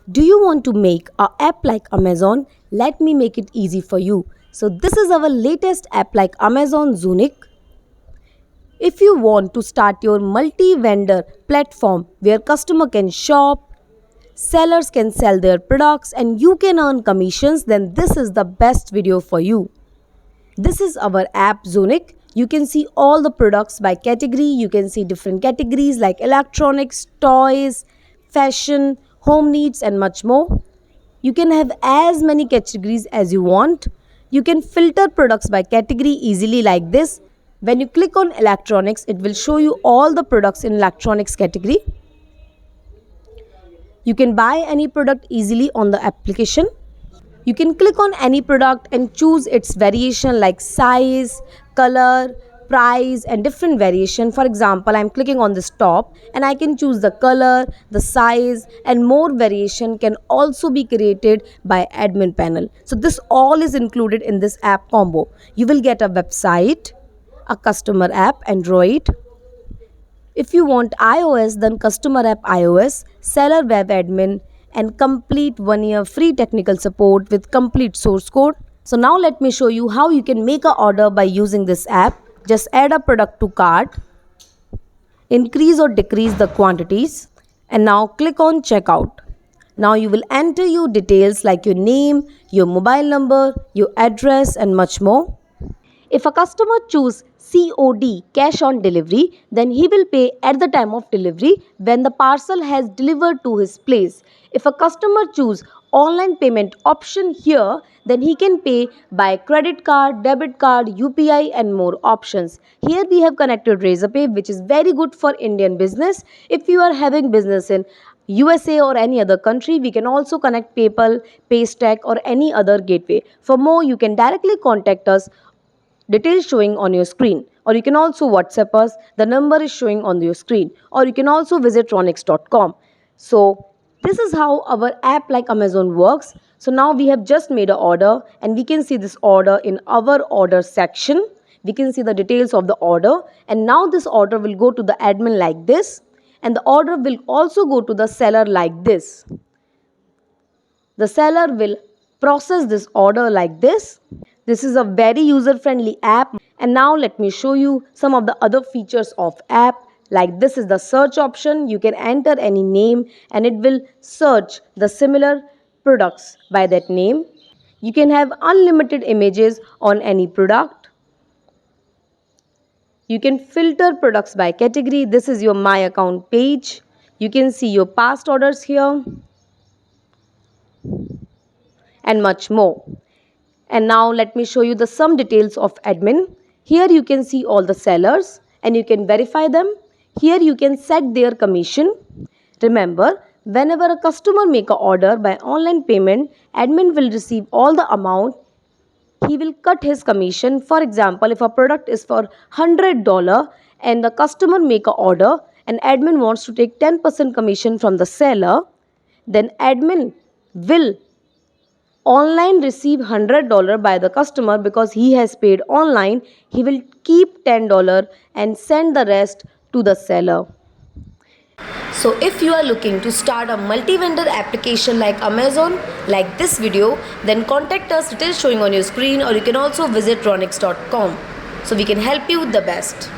Do you want to make an app like Amazon? Let me make it easy for you. So this is our latest app like Amazon Raunix. If you want to start your multi-vendor platform where customer can shop, sellers can sell their products and you can earn commissions, then this is the best video for you. This is our app Raunix. You can see all the products by category. You can see different categories like electronics, toys, fashion, home needs and much more. You can have as many categories as you want. You can filter products by category easily like this. When you click on electronics, it will show you all the products in electronics category. You can buy any product easily on the application. You can click on any product and choose its variation like size, color, price and different variation. For example, I'm clicking on this top and I can choose the color, the size and more variation can also be created by admin panel. So this all is included in this app combo. You will get a website, a customer app, Android. If you want iOS, then customer app iOS, seller web admin and complete 1-year free technical support with complete source code. So now let me show you how you can make an order by using this app. Just add a product to cart, increase or decrease the quantities and now click on checkout. Now you will enter your details like your name, your mobile number, your address and much more. If a customer choose COD, cash on delivery, then he will pay at the time of delivery when the parcel has delivered to his place. If a customer choose online payment option here, then he can pay by credit card, debit card, UPI and more options. Here we have connected Razorpay, which is very good for Indian business. If you are having business in USA or any other country, we can also connect PayPal, Paystack or any other gateway. For more, you can directly contact us, details showing on your screen, or you can also WhatsApp us, the number is showing on your screen, or you can also visit raunix.com. So this is how our app like Amazon works. So now we have just made an order and we can see this order in our order section. We can see the details of the order and now this order will go to the admin like this and the order will also go to the seller like this. The seller will process this order like this. This is a very user-friendly app. And now let me show you some of the other features of app. Like this is the search option. You can enter any name and it will search the similar products by that name. You can have unlimited images on any product. You can filter products by category. This is your My Account page. You can see your past orders here and much more. And now let me show you the some details of admin. Here you can see all the sellers and you can verify them. Here you can set their commission. Remember, whenever a customer make an order by online payment, admin will receive all the amount. He will cut his commission. For example, if a product is for $100 and the customer make an order and admin wants to take 10% commission from the seller, then admin will online receive $100 by the customer because he has paid online. He will keep $10 and send the rest to the seller. So if you are looking to start a multi-vendor application like Amazon, like this video, then contact us, details showing on your screen, or you can also visit raunix.com. So we can help you the best.